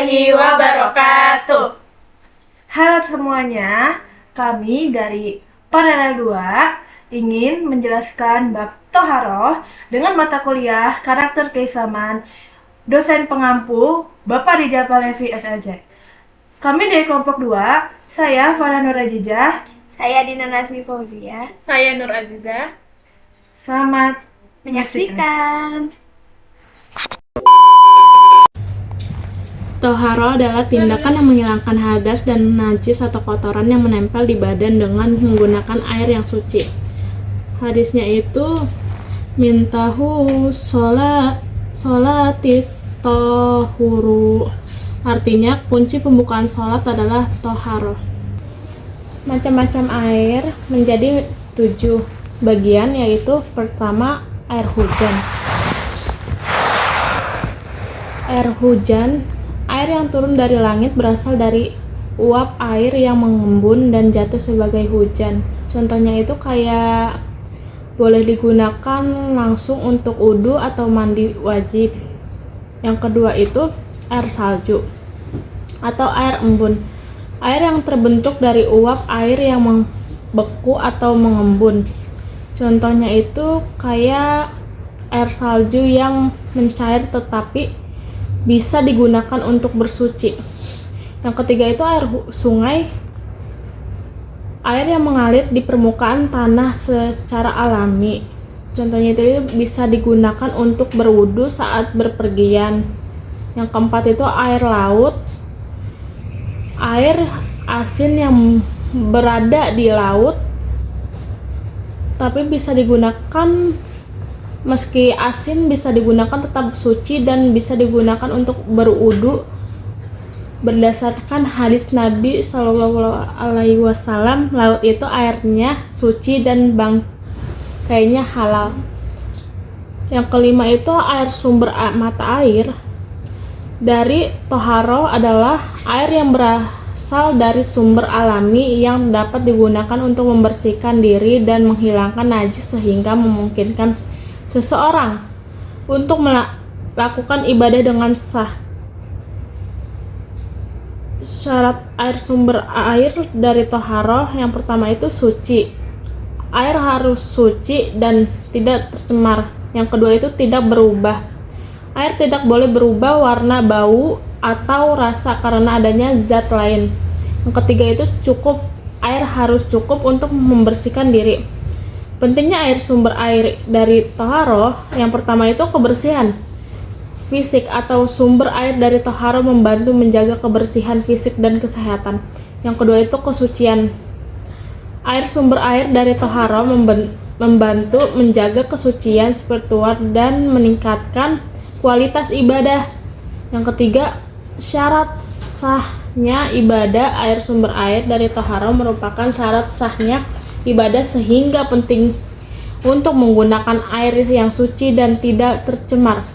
warahmatullahi wabarakatuh. Halo semuanya, kami dari Panel 2 ingin menjelaskan bab Toharoh dengan mata kuliah karakter keislaman dosen pengampu Bapak Rijal Palevi SLJ. Kami dari kelompok 2, saya Farah Nur Ajijah, saya Dina Nazmi Fauzia, saya Nur Aziza. Selamat menyaksikan. Toharoh adalah tindakan yang menghilangkan hadas dan najis atau kotoran yang menempel di badan dengan menggunakan air yang suci. Hadisnya itu mintahu sholati tohuru. Artinya kunci pembukaan sholat adalah toharoh. Macam-macam air menjadi 7 bagian, yaitu pertama air hujan. Air hujan, air yang turun dari langit berasal dari uap air yang mengembun dan jatuh sebagai hujan. Contohnya itu kayak boleh digunakan langsung untuk wudu atau mandi wajib. Yang kedua itu air salju atau air embun. Air yang terbentuk dari uap air yang membeku atau mengembun. Contohnya itu kayak air salju yang mencair tetapi bisa digunakan untuk bersuci. Yang ketiga itu air sungai, air yang mengalir di permukaan tanah secara alami. Contohnya itu bisa digunakan untuk berwudu saat berpergian. Yang keempat itu air laut, air asin yang berada di laut tapi bisa digunakan. Meski asin bisa digunakan tetap suci dan bisa digunakan untuk berwudu berdasarkan hadis Nabi SAW. Laut itu airnya suci dan bangkainya halal. Yang kelima itu air sumber mata air. Dari toharoh adalah air yang berasal dari sumber alami yang dapat digunakan untuk membersihkan diri dan menghilangkan najis sehingga memungkinkan seseorang untuk melakukan ibadah dengan sah. Syarat air sumber air dari toharoh yang pertama itu suci. Air harus suci dan tidak tercemar. Yang kedua itu tidak berubah. Air tidak boleh berubah warna, bau, atau rasa karena adanya zat lain. Yang ketiga itu cukup. Air harus cukup untuk membersihkan diri. Pentingnya air sumber air dari toharoh, yang pertama itu kebersihan fisik atau sumber air dari toharoh membantu menjaga kebersihan fisik dan kesehatan. Yang kedua itu kesucian. Air sumber air dari toharoh membantu menjaga kesucian spiritual dan meningkatkan kualitas ibadah. Yang ketiga, syarat sahnya ibadah. Air sumber air dari toharoh merupakan syarat sahnya ibadah sehingga penting untuk menggunakan air yang suci dan tidak tercemar.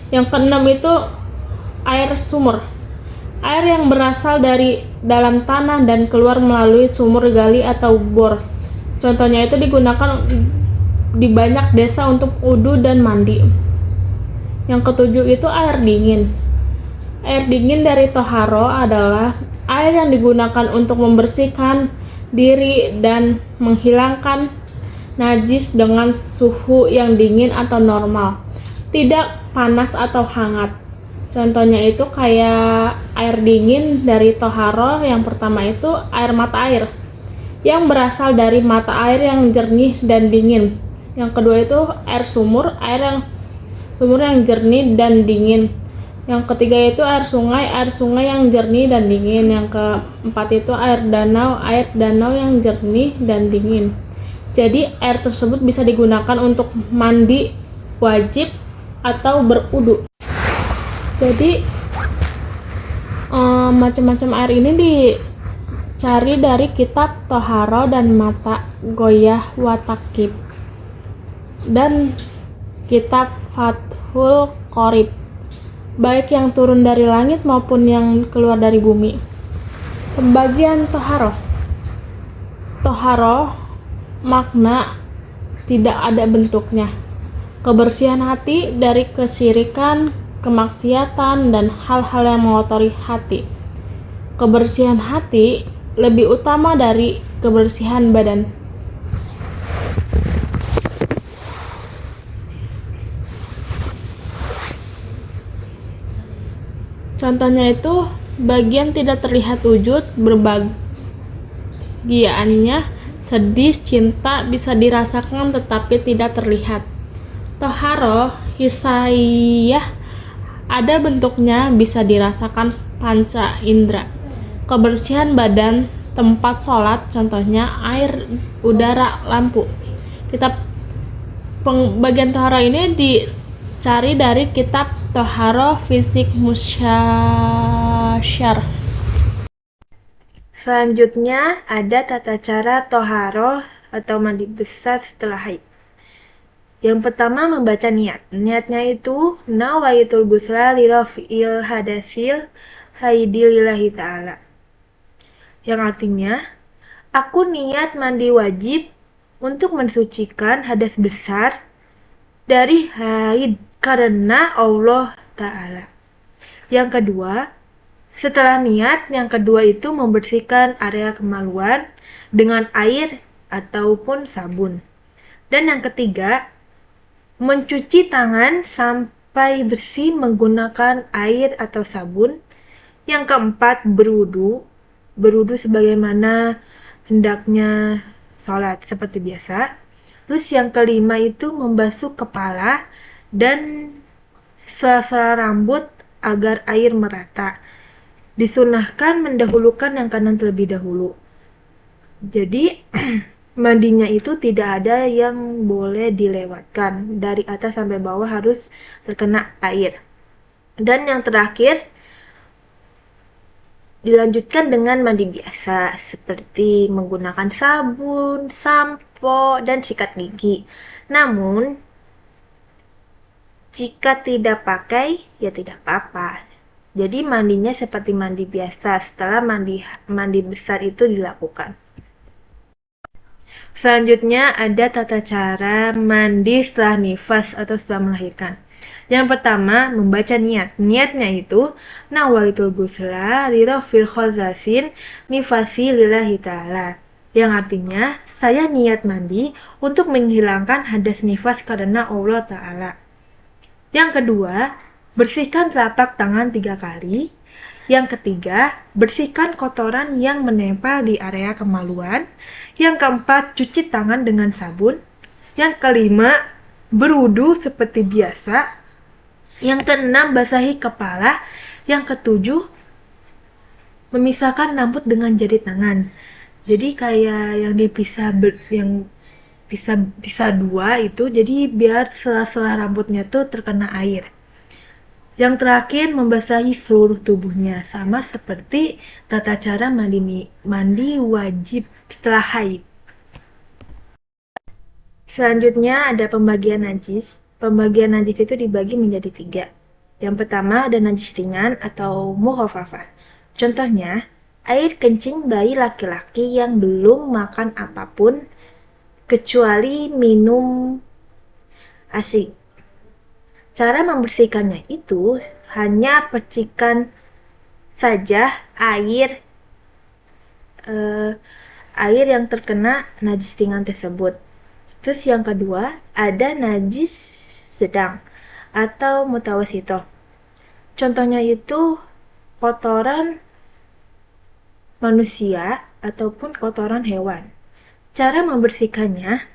Yang keenam itu air sumur. Air yang berasal dari dalam tanah dan keluar melalui sumur gali atau bor. Contohnya itu digunakan di banyak desa untuk wudu dan mandi. Yang ketujuh itu air dingin. Air dingin dari toharoh adalah air yang digunakan untuk membersihkan diri dan menghilangkan najis dengan suhu yang dingin atau normal, tidak panas atau hangat. Contohnya itu kayak air dingin dari toharoh yang pertama itu air mata air yang berasal dari mata air yang jernih dan dingin. Yang kedua itu air sumur, sumur yang jernih dan dingin. Yang ketiga itu air sungai yang jernih dan dingin. Yang keempat itu air danau yang jernih dan dingin. Jadi air tersebut bisa digunakan untuk mandi wajib atau berwudu. Jadi macam-macam air ini dicari dari kitab Toharoh dan Mata Goyah Watakib dan kitab Fathul Qorib, baik yang turun dari langit maupun yang keluar dari bumi. Pembagian toharoh. Toharoh makna tidak ada bentuknya. Kebersihan hati dari kesyirikan, kemaksiatan, dan hal-hal yang mengotori hati. Kebersihan hati lebih utama dari kebersihan badan. Contohnya itu bagian tidak terlihat wujud berbahagiaannya, sedih, cinta bisa dirasakan tetapi tidak terlihat. Toharoh hisayah ada bentuknya, bisa dirasakan panca indera. Kebersihan badan, tempat sholat, contohnya air, udara, lampu. Kitab pembagian toharoh ini dicari dari kitab Toharoh Fisik Musyashar. Selanjutnya ada tata cara toharoh atau mandi besar setelah haid. Yang pertama membaca niat. Niatnya itu nawaitul ghusla li raf'il hadasil haidi lillahi ta'ala. Yang artinya, aku niat mandi wajib untuk mensucikan hadas besar dari haid karena Allah Ta'ala. Yang kedua, setelah niat, yang kedua itu membersihkan area kemaluan dengan air ataupun sabun. Dan yang ketiga, mencuci tangan sampai bersih menggunakan air atau sabun. Yang keempat, berwudu sebagaimana hendaknya sholat seperti biasa. Terus yang kelima itu membasuh kepala dan sela-sela rambut agar air merata. Disunahkan mendahulukan yang kanan terlebih dahulu. Jadi mandinya itu tidak ada yang boleh dilewatkan. Dari atas sampai bawah harus terkena air. Dan yang terakhir dilanjutkan dengan mandi biasa seperti menggunakan sabun, sampo, dan sikat gigi. Namun jika tidak pakai, ya tidak apa-apa. Jadi mandinya seperti mandi biasa setelah mandi besar itu dilakukan. Selanjutnya ada tata cara mandi setelah nifas atau setelah melahirkan. Yang pertama, membaca niat. Niatnya itu nawaitul ghusla li raf'il khazasin nifasi lillahi ta'ala. Yang artinya, saya niat mandi untuk menghilangkan hadas nifas karena Allah Ta'ala. Yang kedua, bersihkan telapak tangan 3 kali. Yang ketiga, bersihkan kotoran yang menempel di area kemaluan. Yang keempat, cuci tangan dengan sabun. Yang kelima, berwudu seperti biasa. Yang keenam, basahi kepala. Yang ketujuh, memisahkan rambut dengan jari tangan. Jadi kayak yang dipisah bisa dua itu, jadi biar sela-sela rambutnya tuh terkena air. Yang terakhir, membasahi seluruh tubuhnya, sama seperti tata cara mandi wajib setelah haid. Selanjutnya ada pembagian najis. Pembagian najis itu dibagi menjadi 3. Yang pertama ada najis ringan atau mukhafafah. Contohnya, air kencing bayi laki-laki yang belum makan apapun kecuali minum ASI. Cara membersihkannya itu hanya percikan saja air yang terkena najis ringan tersebut. Terus yang kedua ada najis sedang atau mutawasito. Contohnya itu kotoran manusia ataupun kotoran hewan. Cara membersihkannya,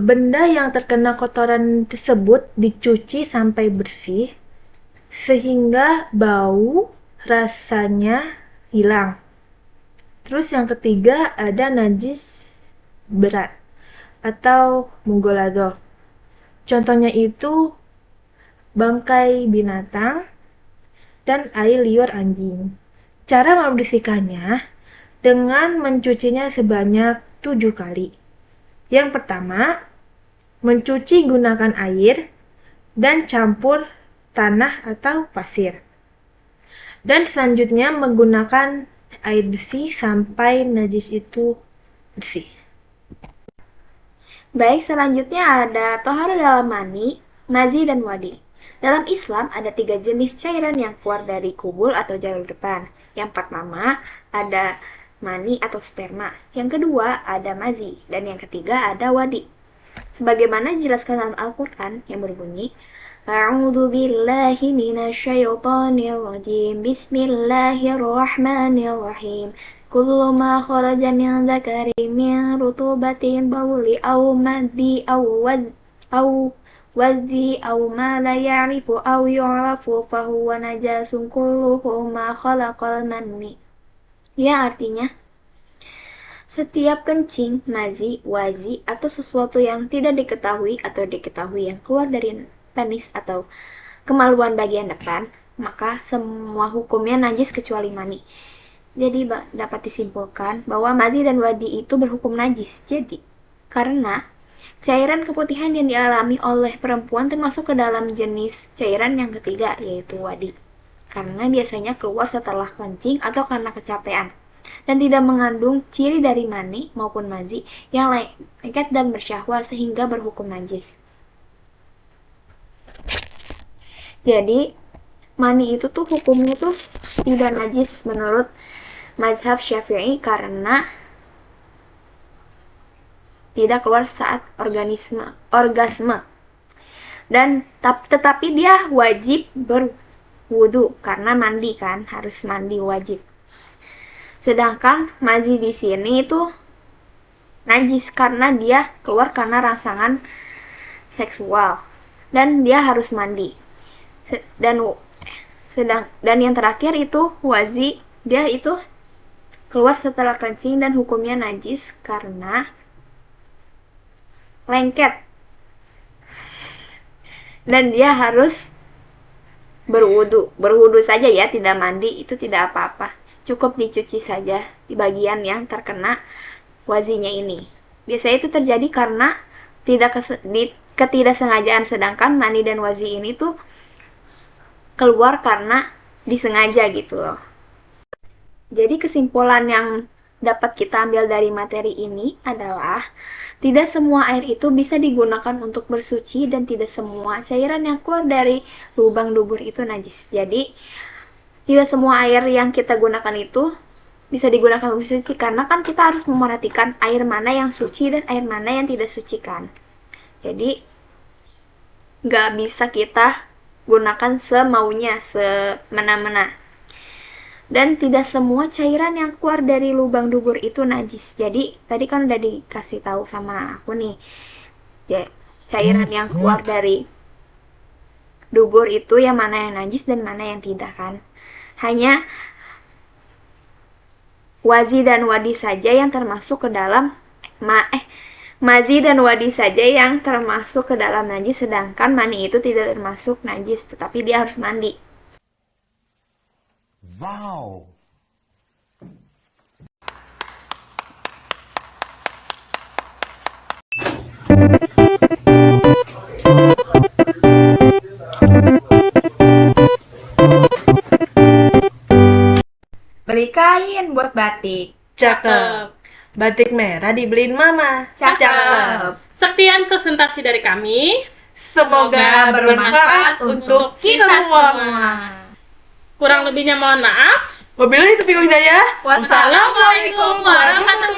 benda yang terkena kotoran tersebut dicuci sampai bersih sehingga bau rasanya hilang. Terus yang ketiga ada najis berat atau mughaladzah. Contohnya itu bangkai binatang dan air liur anjing. Cara membersihkannya dengan mencucinya sebanyak 7 kali. Yang pertama, mencuci gunakan air dan campur tanah atau pasir. Dan selanjutnya menggunakan air bersih sampai najis itu bersih. Baik, selanjutnya ada tohara dalam mani, nazi, dan wadi. Dalam Islam ada 3 jenis cairan yang keluar dari kubul atau jalur depan. Yang pertama ada mani atau sperma. Yang kedua ada mazi. Dan yang ketiga ada wadi. Sebagaimana dijelaskan dalam Al-Quran yang berbunyi, A'udzu billahi minasyaitonir rajim. Bismillahirrahmanirrahim. Kullu ma kharaja min dzakarin min rutubatin bawli aw maddi aw wadhi aw ma la ya'rifu aw yu'rafu fahuwa najasun kulluhu ma khalaqal manni. Ya, artinya setiap kencing, mazi, wazi, atau sesuatu yang tidak diketahui atau diketahui yang keluar dari penis atau kemaluan bagian depan, maka semua hukumnya najis kecuali mani. Jadi dapat disimpulkan bahwa mazi dan wadi itu berhukum najis. Jadi, karena cairan keputihan yang dialami oleh perempuan termasuk ke dalam jenis cairan yang ketiga, yaitu wadi. Karena biasanya keluar setelah kencing atau karena kecapean. Dan tidak mengandung ciri dari mani maupun mazi yang lengket dan bersyahwat sehingga berhukum najis. Jadi, mani itu tuh hukumnya tuh tidak najis menurut mazhab Syafi'i karena tidak keluar saat orgasme. Dan tetapi dia wajib berwudu karena mandi kan, harus mandi wajib. Sedangkan mazi di sini itu najis karena dia keluar karena rangsangan seksual dan dia harus mandi. Dan yang terakhir itu wazi, dia itu keluar setelah kencing dan hukumnya najis karena lengket. Dan dia harus berwudu saja ya, tidak mandi, itu tidak apa-apa. Cukup dicuci saja di bagian yang terkena wazinya ini. Biasanya itu terjadi karena ketidaksengajaan, sedangkan mani dan wazi ini tuh keluar karena disengaja gitu loh. Jadi kesimpulan yang dapat kita ambil dari materi ini adalah tidak semua air itu bisa digunakan untuk bersuci dan tidak semua cairan yang keluar dari lubang dubur itu najis. Jadi tidak semua air yang kita gunakan itu bisa digunakan untuk bersuci karena kan kita harus memerhatikan air mana yang suci dan air mana yang tidak suci kan. Jadi nggak bisa kita gunakan semaunya, semena-mena. Dan tidak semua cairan yang keluar dari lubang dubur itu najis. Jadi tadi kan udah dikasih tahu sama aku nih, ya, cairan yang keluar dari dubur itu yang mana yang najis dan mana yang tidak kan. Hanya wazi dan wadi saja yang termasuk ke dalam mazi dan wadi saja yang termasuk ke dalam najis, sedangkan mani itu tidak termasuk najis, tetapi dia harus mandi. Wow. Beli kain buat batik. Cakep. Batik merah dibeliin mama. Cakep. Sekian presentasi dari kami. Semoga bermanfaat untuk kita semua. Kurang lebihnya mohon maaf. Wabillahi taufiq wal hidayah. Wassalamualaikum warahmatullahi